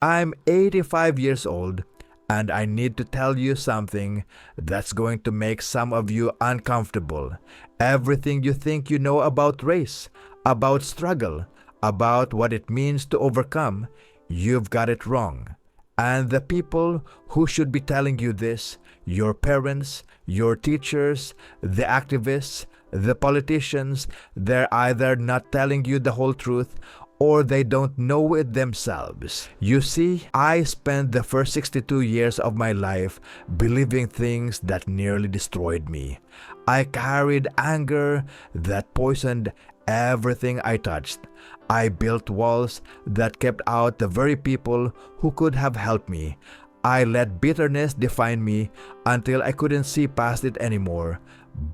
I'm 85 years old, and I need to tell you something that's going to make some of you uncomfortable. Everything you think you know about race, about struggle, about what it means to overcome, you've got it wrong. And the people who should be telling you this, your parents, your teachers, the activists, the politicians, they're either not telling you the whole truth or they don't know it themselves. You see, I spent the first 62 years of my life believing things that nearly destroyed me. I carried anger that poisoned everything I touched. I built walls that kept out the very people who could have helped me. I let bitterness define me until I couldn't see past it anymore.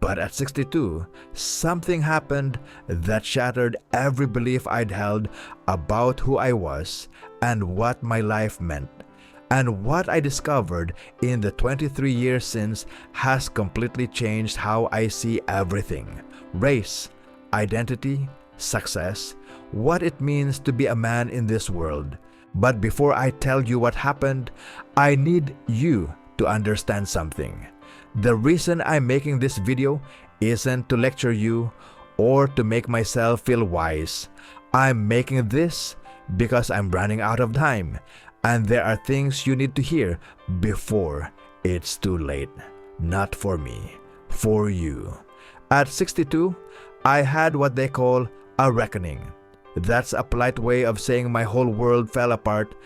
But at 62, something happened that shattered every belief I'd held about who I was and what my life meant. And what I discovered in the 23 years since has completely changed how I see everything. Race, identity, success, what it means to be a man in this world. But before I tell you what happened, I need you to understand something. The reason I'm making this video isn't to lecture you or to make myself feel wise. I'm making this because I'm running out of time, and there are things you need to hear before it's too late. Not for me, for you. At 62, I had what they call a reckoning. That's a polite way of saying my whole world fell apart.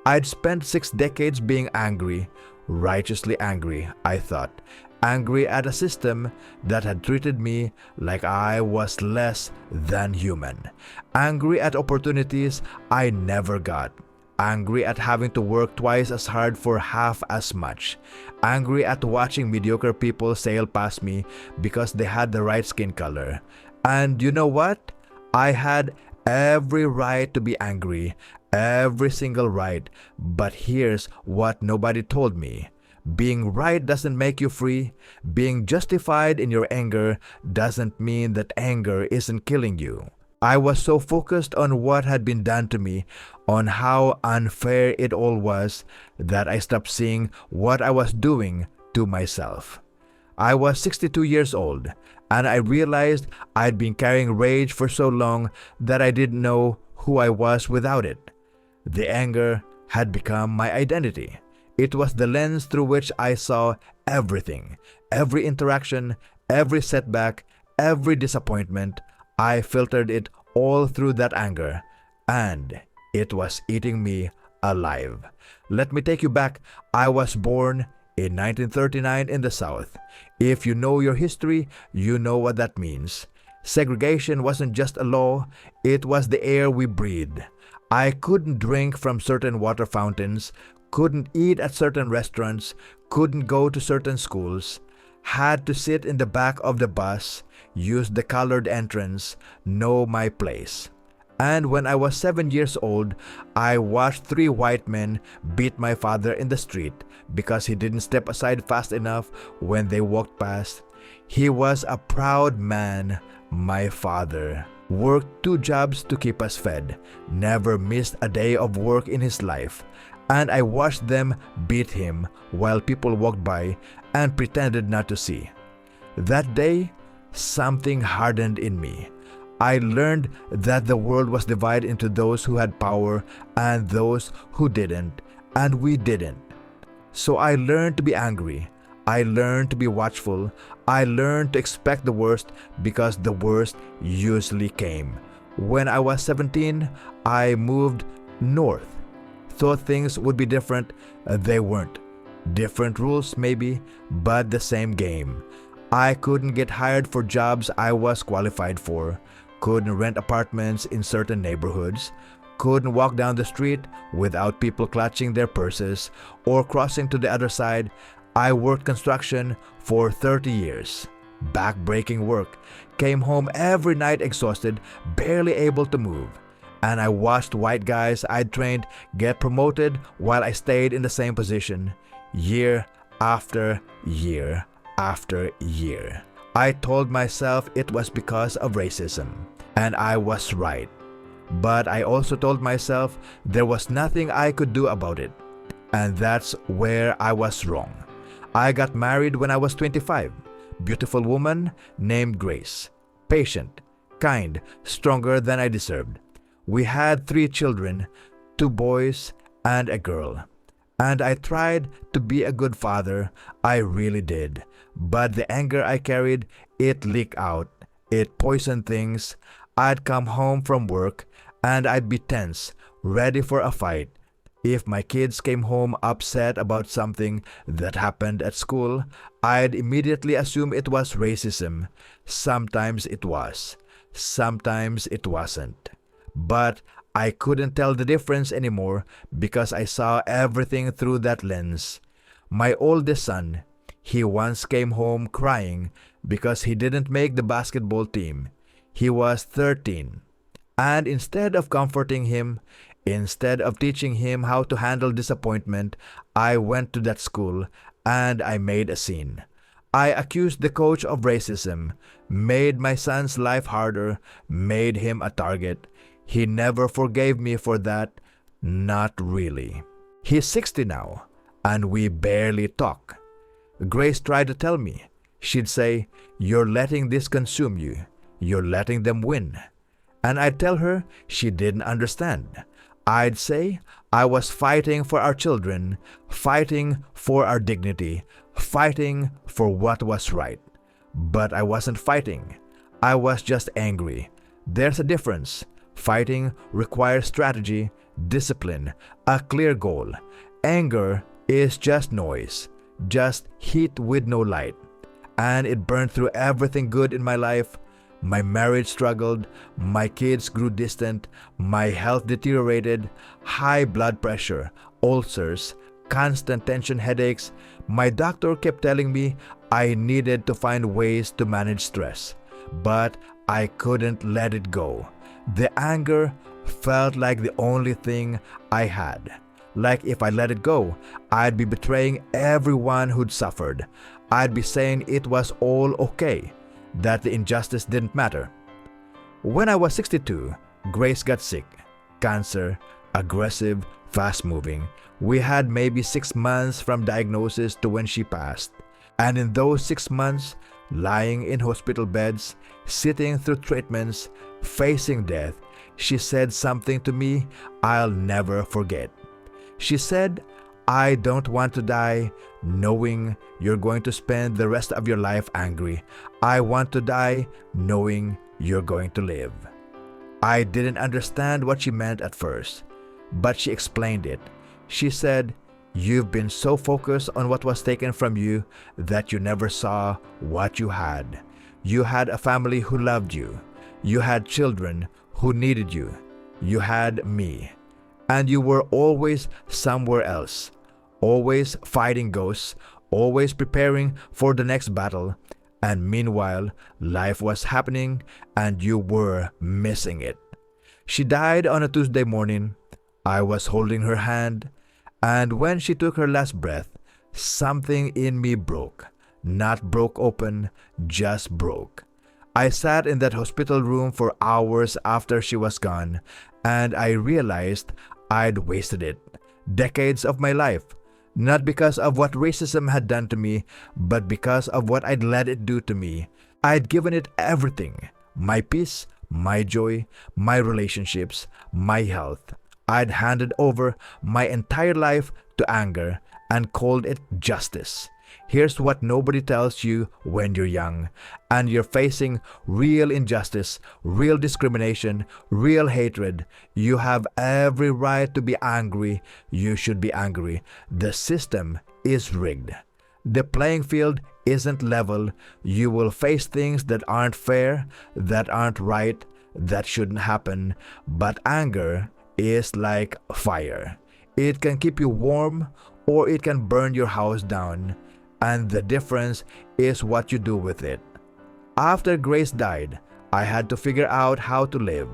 I'd spent 6 decades being angry, righteously angry, I thought. Angry at a system that had treated me like I was less than human. Angry at opportunities I never got. Angry at having to work twice as hard for half as much. Angry at watching mediocre people sail past me because they had the right skin color. And you know what? I had every right to be angry, every single right. But here's what nobody told me. Being right doesn't make you free. Being justified in your anger doesn't mean that anger isn't killing you. I was so focused on what had been done to me, on how unfair it all was, that I stopped seeing what I was doing to myself. I was 62 years old, and I realized I'd been carrying rage for so long that I didn't know who I was without it. The anger had become my identity. It was the lens through which I saw everything, every interaction, every setback, every disappointment. I filtered it all through that anger, and it was eating me alive. Let me take you back. I was born in 1939 in the South. If you know your history, you know what that means. Segregation wasn't just a law, it was the air we breathed. I couldn't drink from certain water fountains, couldn't eat at certain restaurants, couldn't go to certain schools, had to sit in the back of the bus, use the colored entrance, know my place. And when I was 7 years old, I watched 3 white men beat my father in the street because he didn't step aside fast enough when they walked past. He was a proud man, my father. Worked 2 jobs to keep us fed, never missed a day of work in his life. And I watched them beat him while people walked by and pretended not to see. That day, something hardened in me. I learned that the world was divided into those who had power and those who didn't, and we didn't. So I learned to be angry. I learned to be watchful. I learned to expect the worst because the worst usually came. When I was 17, I moved north. Thought things would be different. They weren't. Different rules maybe, but the same game. I couldn't get hired for jobs I was qualified for. Couldn't rent apartments in certain neighborhoods. Couldn't walk down the street without people clutching their purses or crossing to the other side. I worked construction for 30 years. Back-breaking work. Came home every night exhausted, barely able to move. And I watched white guys I'd trained get promoted while I stayed in the same position, year after year after year. I told myself it was because of racism, and I was right. But I also told myself there was nothing I could do about it. And that's where I was wrong. I got married when I was 25. Beautiful woman named Grace. Patient, kind, stronger than I deserved. We had 3 children, 2 boys and a girl. And I tried to be a good father, I really did. But the anger I carried, it leaked out. It poisoned things. I'd come home from work and I'd be tense, ready for a fight. If my kids came home upset about something that happened at school, I'd immediately assume it was racism. Sometimes it was. Sometimes it wasn't. But I couldn't tell the difference anymore because I saw everything through that lens. My oldest son, he once came home crying because he didn't make the basketball team. He was 13. And instead of comforting him, instead of teaching him how to handle disappointment, I went to that school and I made a scene. I accused the coach of racism, made my son's life harder, made him a target. He never forgave me for that, not really. He's 60 now, and we barely talk. Grace tried to tell me. She'd say, "You're letting this consume you. You're letting them win." And I'd tell her she didn't understand. I'd say I was fighting for our children, fighting for our dignity, fighting for what was right. But I wasn't fighting. I was just angry. There's a difference. Fighting requires strategy, discipline, a clear goal. Anger is just noise, just heat with no light. And it burned through everything good in my life. My marriage struggled, my kids grew distant, my health deteriorated, high blood pressure, ulcers, constant tension headaches. My doctor kept telling me I needed to find ways to manage stress, but I couldn't let it go. The anger felt like the only thing I had. Like if I let it go, I'd be betraying everyone who'd suffered. I'd be saying it was all okay, that the injustice didn't matter. When I was 62, Grace got sick. Cancer, aggressive, fast-moving. We had maybe 6 months from diagnosis to when she passed. And in those 6 months, lying in hospital beds, sitting through treatments, facing death, she said something to me I'll never forget. She said, "I don't want to die knowing you're going to spend the rest of your life angry. I want to die knowing you're going to live." I didn't understand what she meant at first, but she explained it. She said, "You've been so focused on what was taken from you that you never saw what you had. You had a family who loved you. You had children who needed you. You had me. And you were always somewhere else, always fighting ghosts, always preparing for the next battle. And meanwhile, life was happening and you were missing it." She died on a Tuesday morning. I was holding her hand, and when she took her last breath, something in me broke. Not broke open, just broke. I sat in that hospital room for hours after she was gone, and I realized I'd wasted it. Decades of my life. Not because of what racism had done to me, but because of what I'd let it do to me. I'd given it everything. My peace, my joy, my relationships, my health. I'd handed over my entire life to anger and called it justice. Here's what nobody tells you when you're young and you're facing real injustice, real discrimination, real hatred. You have every right to be angry. You should be angry. The system is rigged. The playing field isn't level. You will face things that aren't fair, that aren't right, that shouldn't happen. But anger is like fire. It can keep you warm or it can burn your house down. And the difference is what you do with it. After Grace died, I had to figure out how to live.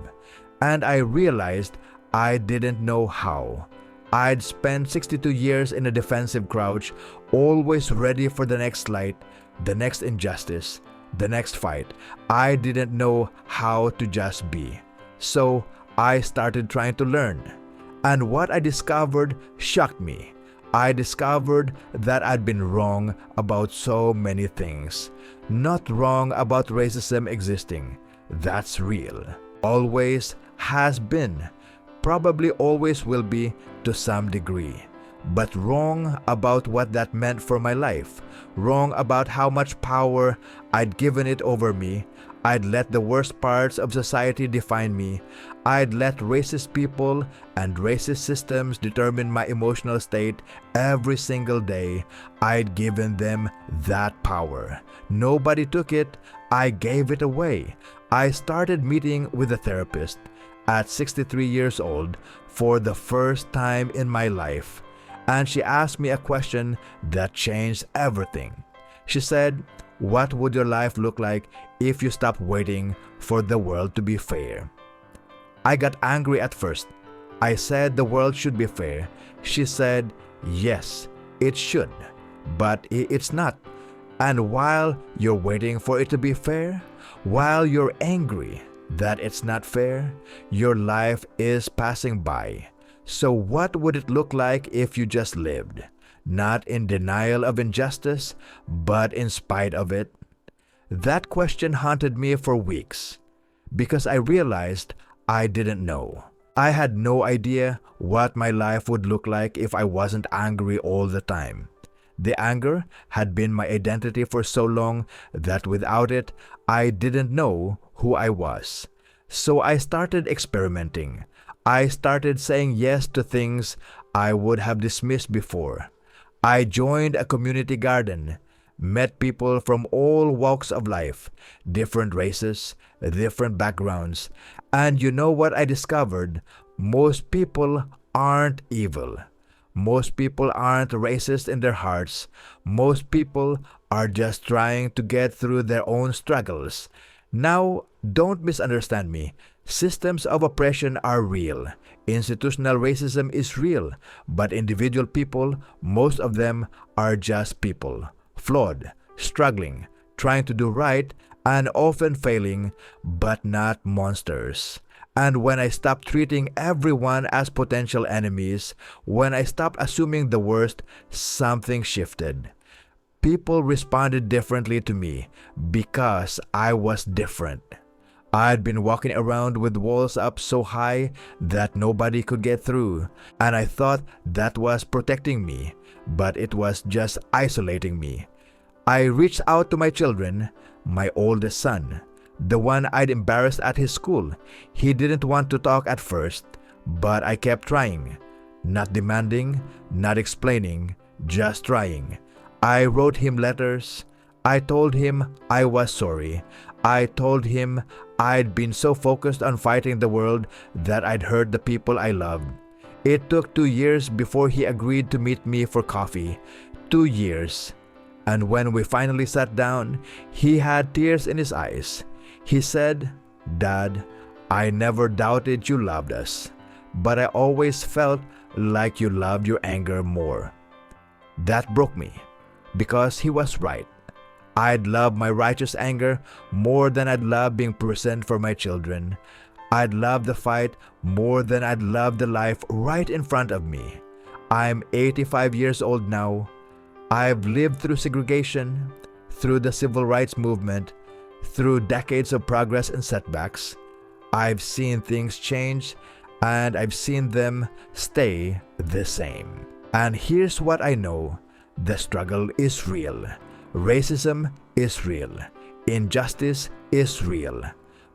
And I realized I didn't know how. I'd spent 62 years in a defensive crouch, always ready for the next slight, the next injustice, the next fight. I didn't know how to just be. So I started trying to learn. And what I discovered shocked me. I discovered that I'd been wrong about so many things. Not wrong about racism existing. That's real. Always has been. Probably always will be to some degree. But wrong about what that meant for my life. Wrong about how much power I'd given it over me. I'd let the worst parts of society define me. I'd let racist people and racist systems determine my emotional state every single day. I'd given them that power. Nobody took it. I gave it away. I started meeting with a therapist at 63 years old for the first time in my life. And she asked me a question that changed everything. She said, "What would your life look like if you stopped waiting for the world to be fair?" I got angry at first. I said the world should be fair. She said, "Yes, it should, but it's not. And while you're waiting for it to be fair, while you're angry that it's not fair, your life is passing by. So what would it look like if you just lived, not in denial of injustice, but in spite of it?" That question haunted me for weeks because I realized I didn't know. I had no idea what my life would look like if I wasn't angry all the time. The anger had been my identity for so long that without it, I didn't know who I was. So I started experimenting. I started saying yes to things I would have dismissed before. I joined a community garden, met people from all walks of life, different races, different backgrounds, and you know what I discovered? Most people aren't evil. Most people aren't racist in their hearts. Most people are just trying to get through their own struggles. Now, don't misunderstand me. Systems of oppression are real. Institutional racism is real. But individual people, most of them are just people. Flawed, struggling, trying to do right, and often failing, but not monsters. And when I stopped treating everyone as potential enemies, when I stopped assuming the worst, something shifted. People responded differently to me because I was different. I'd been walking around with walls up so high that nobody could get through, and I thought that was protecting me, but it was just isolating me. I reached out to my children, my oldest son, the one I'd embarrassed at his school. He didn't want to talk at first, but I kept trying. Not demanding, not explaining, just trying. I wrote him letters. I told him I was sorry. I told him I'd been so focused on fighting the world that I'd hurt the people I loved. It took 2 years before he agreed to meet me for coffee. 2 years. And when we finally sat down, he had tears in his eyes. He said, "Dad, I never doubted you loved us, but I always felt like you loved your anger more." That broke me, because he was right. I'd love my righteous anger more than I'd love being present for my children. I'd love the fight more than I'd love the life right in front of me. I'm 85 years old now. I've lived through segregation, through the civil rights movement, through decades of progress and setbacks. I've seen things change, and I've seen them stay the same. And here's what I know. The struggle is real. Racism is real. Injustice is real.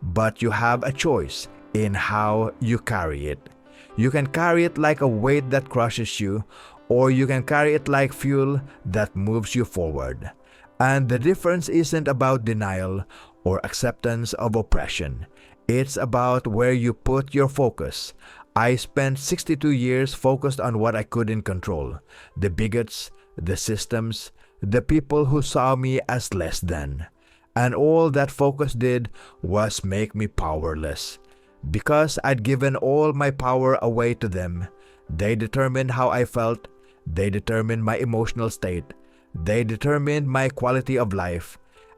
But you have a choice in how you carry it. You can carry it like a weight that crushes you, or you can carry it like fuel that moves you forward. And the difference isn't about denial or acceptance of oppression. It's about where you put your focus. I spent 62 years focused on what I couldn't control. The bigots, the systems, the people who saw me as less than. And all that focus did was make me powerless. Because I'd given all my power away to them. They determined how I felt. They determined my emotional state. They determined my quality of life.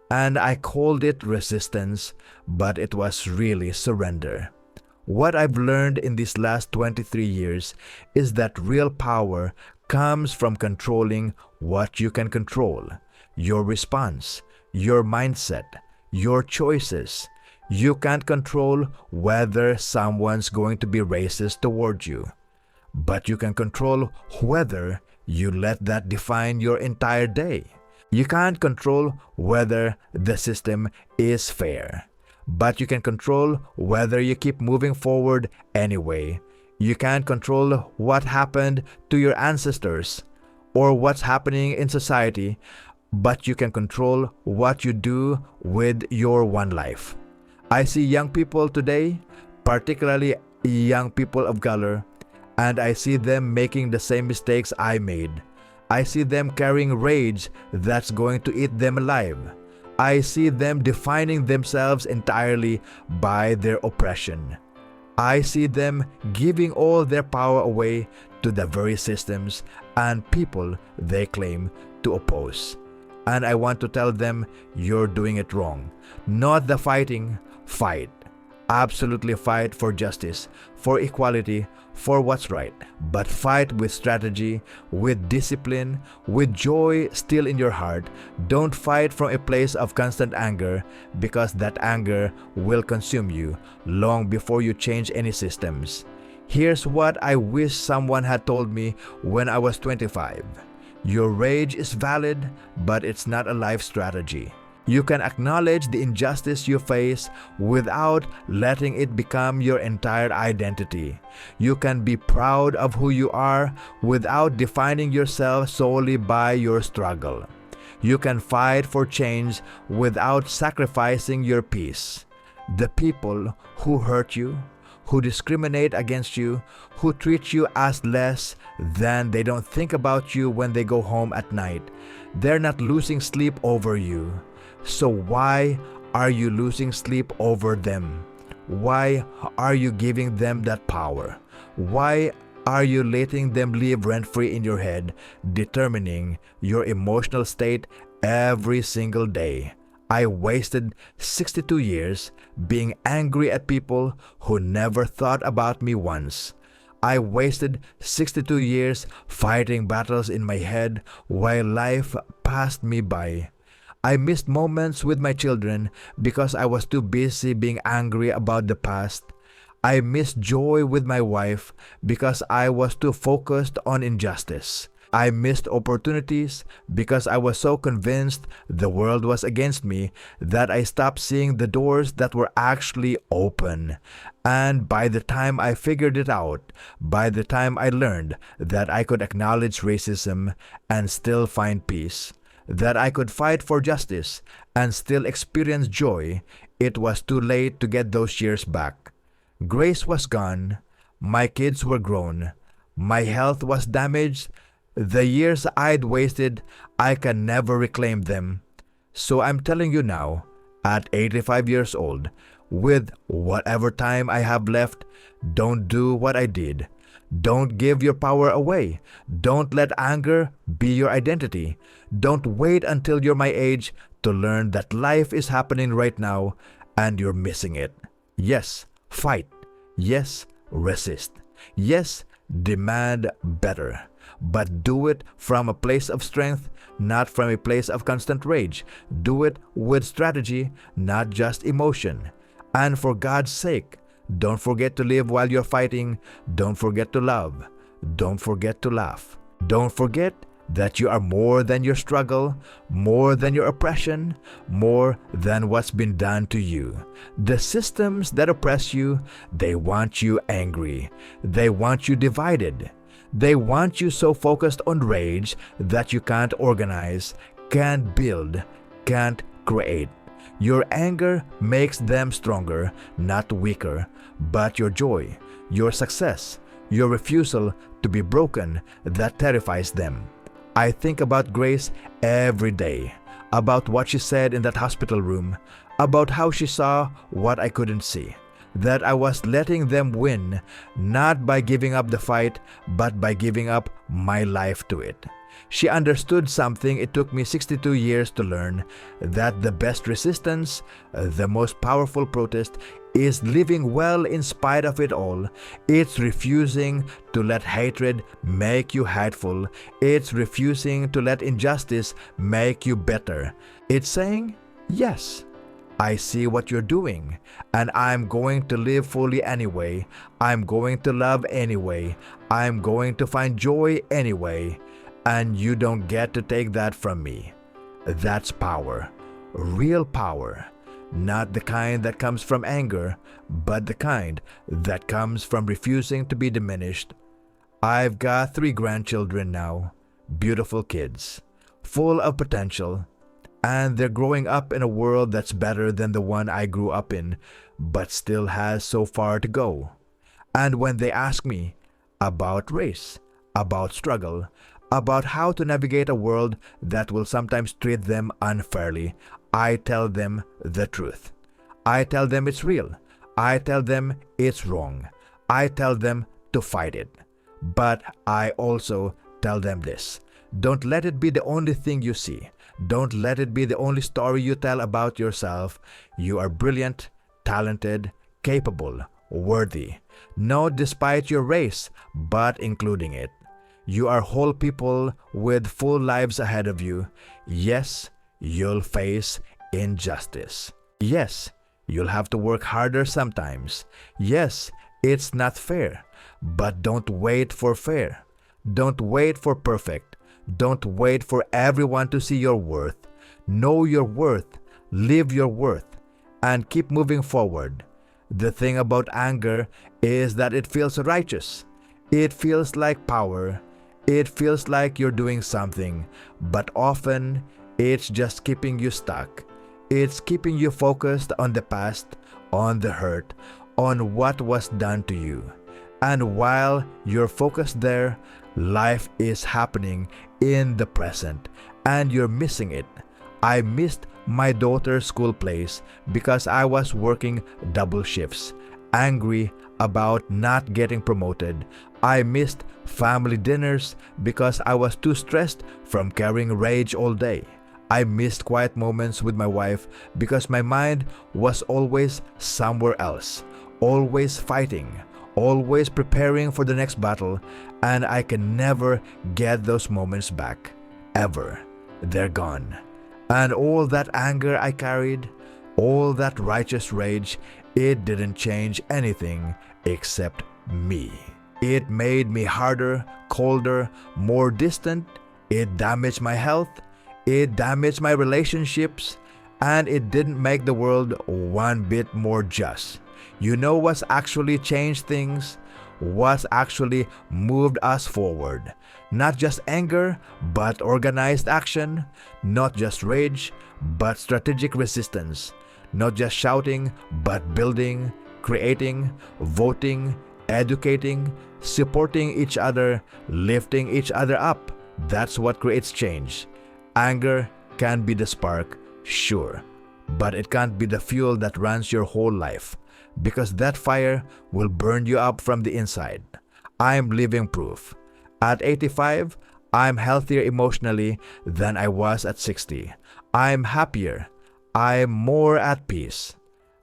And I called it resistance, but it was really surrender. What I've learned in these last 23 years is that real power comes from controlling what you can control, your response, your mindset, your choices. You can't control whether someone's going to be racist toward you, but you can control whether you let that define your entire day. You can't control whether the system is fair, but you can control whether you keep moving forward anyway. You can't control what happened to your ancestors or what's happening in society, but you can control what you do with your one life. I see young people today, particularly young people of color, and I see them making the same mistakes I made. I see them carrying rage that's going to eat them alive. I see them defining themselves entirely by their oppression. I see them giving all their power away to the very systems and people they claim to oppose. And I want to tell them, you're doing it wrong. Not the fighting, fight. Absolutely fight for justice, for equality, for what's right. But fight with strategy, with discipline, with joy still in your heart. Don't fight from a place of constant anger, because that anger will consume you long before you change any systems. Here's what I wish someone had told me when I was 25. Your rage is valid, but it's not a life strategy. You can acknowledge the injustice you face without letting it become your entire identity. You can be proud of who you are without defining yourself solely by your struggle. You can fight for change without sacrificing your peace. The people who hurt you, who discriminate against you, who treat you as less than, they don't think about you when they go home at night. They're not losing sleep over you. So why are you losing sleep over them? Why are you giving them that power? Why are you letting them live rent-free in your head, determining your emotional state every single day? I wasted 62 years being angry at people who never thought about me once. I wasted 62 years fighting battles in my head while life passed me by. I missed moments with my children because I was too busy being angry about the past. I missed joy with my wife because I was too focused on injustice. I missed opportunities because I was so convinced the world was against me that I stopped seeing the doors that were actually open. And by the time I figured it out, by the time I learned that I could acknowledge racism and still find peace, that I could fight for justice and still experience joy, it was too late to get those years back. Grace was gone, my kids were grown, my health was damaged. The years I'd wasted, I can never reclaim them. So I'm telling you now, at 85 years old, with whatever time I have left, don't do what I did. Don't give your power away. Don't let anger be your identity. Don't wait until you're my age to learn that life is happening right now and you're missing it. Yes, fight. Yes, resist. Yes, demand better. But do it from a place of strength, not from a place of constant rage. Do it with strategy, not just emotion. And for God's sake, don't forget to live while you're fighting. Don't forget to love. Don't forget to laugh. Don't forget that you are more than your struggle, more than your oppression, more than what's been done to you. The systems that oppress you, they want you angry. They want you divided. They want you so focused on rage that you can't organize, can't build, can't create. Your anger makes them stronger, not weaker, but your joy, your success, your refusal to be broken, that terrifies them. I think about Grace every day, about what she said in that hospital room, about how she saw what I couldn't see, that I was letting them win, not by giving up the fight, but by giving up my life to it. She understood something it took me 62 years to learn, that the best resistance, the most powerful protest, is living well in spite of it all. It's refusing to let hatred make you hateful. It's refusing to let injustice make you better. It's saying, yes, I see what you're doing, and I'm going to live fully anyway. I'm going to love anyway. I'm going to find joy anyway. And you don't get to take that from me. That's power. Real power. Not the kind that comes from anger, but the kind that comes from refusing to be diminished. I've got 3 grandchildren now. Beautiful kids. Full of potential. And they're growing up in a world that's better than the one I grew up in, but still has so far to go. And when they ask me about race, about struggle, about how to navigate a world that will sometimes treat them unfairly, I tell them the truth. I tell them it's real. I tell them it's wrong. I tell them to fight it. But I also tell them this. Don't let it be the only thing you see. Don't let it be the only story you tell about yourself. You are brilliant, talented, capable, worthy. Not despite your race, but including it. You are whole people with full lives ahead of you. Yes, you'll face injustice. Yes, you'll have to work harder sometimes. Yes, it's not fair. But don't wait for fair. Don't wait for perfect. Don't wait for everyone to see your worth. Know your worth, live your worth, and keep moving forward. The thing about anger is that it feels righteous. It feels like power. It feels like you're doing something, but often it's just keeping you stuck. It's keeping you focused on the past, on the hurt, on what was done to you. And while you're focused there, life is happening in the present, and you're missing it. I missed my daughter's school plays because I was working double shifts, angry about not getting promoted. I missed family dinners because I was too stressed from carrying rage all day. I missed quiet moments with my wife because my mind was always somewhere else, always fighting, always preparing for the next battle, and I can never get those moments back. Ever. They're gone. And all that anger I carried, all that righteous rage, it didn't change anything except me. It made me harder, colder, more distant. It damaged my health. It damaged my relationships. And it didn't make the world one bit more just. You know what's actually changed things? What's actually moved us forward? Not just anger, but organized action. Not just rage, but strategic resistance. Not just shouting, but building, creating, voting, educating, supporting each other, lifting each other up. That's what creates change. Anger can be the spark, sure, but it can't be the fuel that runs your whole life, because that fire will burn you up from the inside. I'm living proof. At 85, I'm healthier emotionally than I was at 60. I'm happier. I'm more at peace.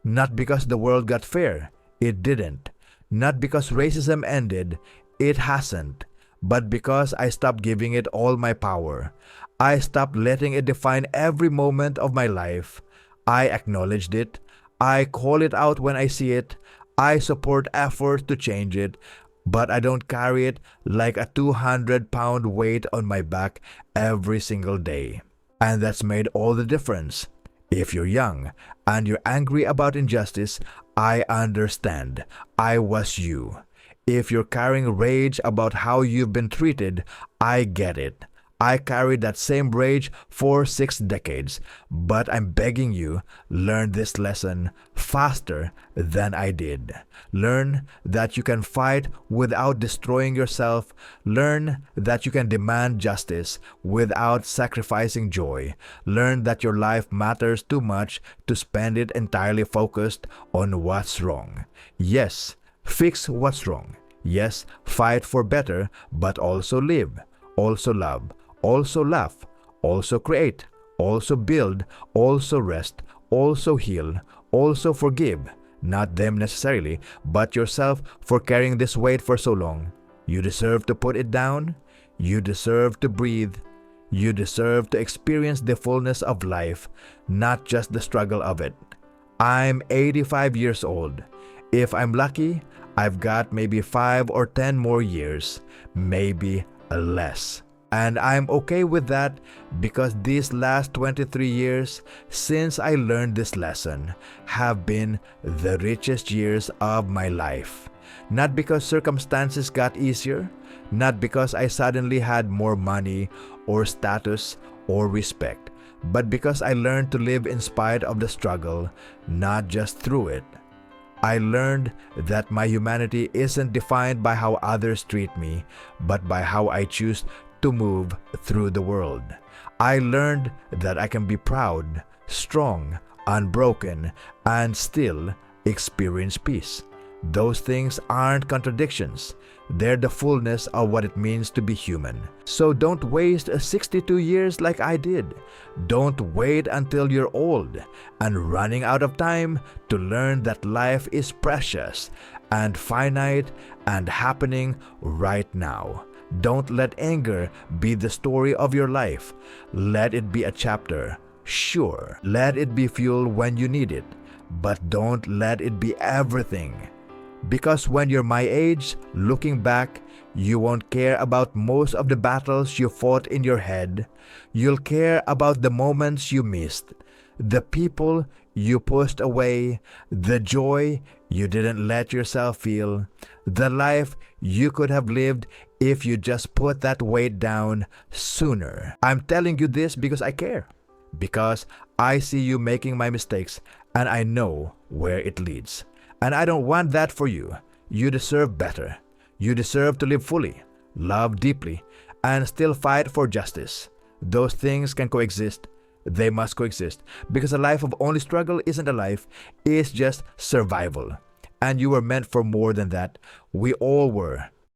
Not because the world got fair. It didn't. Not because racism ended. It hasn't. But because I stopped giving it all my power. I stopped letting it define every moment of my life. I acknowledged it. I call it out when I see it. I support efforts to change it. But I don't carry it like a 200-pound weight on my back every single day. And that's made all the difference. If you're young and you're angry about injustice, I understand. I was you. If you're carrying rage about how you've been treated, I get it. I carried that same rage for 6 decades, but I'm begging you, learn this lesson faster than I did. Learn that you can fight without destroying yourself. Learn that you can demand justice without sacrificing joy. Learn that your life matters too much to spend it entirely focused on what's wrong. Yes, fix what's wrong. Yes, fight for better, but also live, also love, also laugh, also create, also build, also rest, also heal, also forgive. Not them necessarily, but yourself for carrying this weight for so long. You deserve to put it down. You deserve to breathe. You deserve to experience the fullness of life, not just the struggle of it. I'm 85 years old. If I'm lucky, I've got maybe 5 or 10 more years, maybe less. And I'm okay with that because these last 23 years since I learned this lesson have been the richest years of my life. Not because circumstances got easier, not because I suddenly had more money or status or respect, but because I learned to live in spite of the struggle, not just through it. I learned that my humanity isn't defined by how others treat me, but by how I choose to move through the world. I learned that I can be proud, strong, unbroken, and still experience peace. Those things aren't contradictions. They're the fullness of what it means to be human. So don't waste 62 years like I did. Don't wait until you're old and running out of time to learn that life is precious and finite and happening right now. Don't let anger be the story of your life. Let it be a chapter. Sure, let it be fuel when you need it, but don't let it be everything. Because when you're my age, looking back, you won't care about most of the battles you fought in your head. You'll care about the moments you missed, the people you pushed away, the joy you didn't let yourself feel, the life you could have lived if you just put that weight down sooner. I'm telling you this because I care, because I see you making my mistakes and I know where it leads. And I don't want that for you. You deserve better. You deserve to live fully, love deeply, and still fight for justice. Those things can coexist. They must coexist because a life of only struggle isn't a life. It's just survival. And you were meant for more than that. We all were.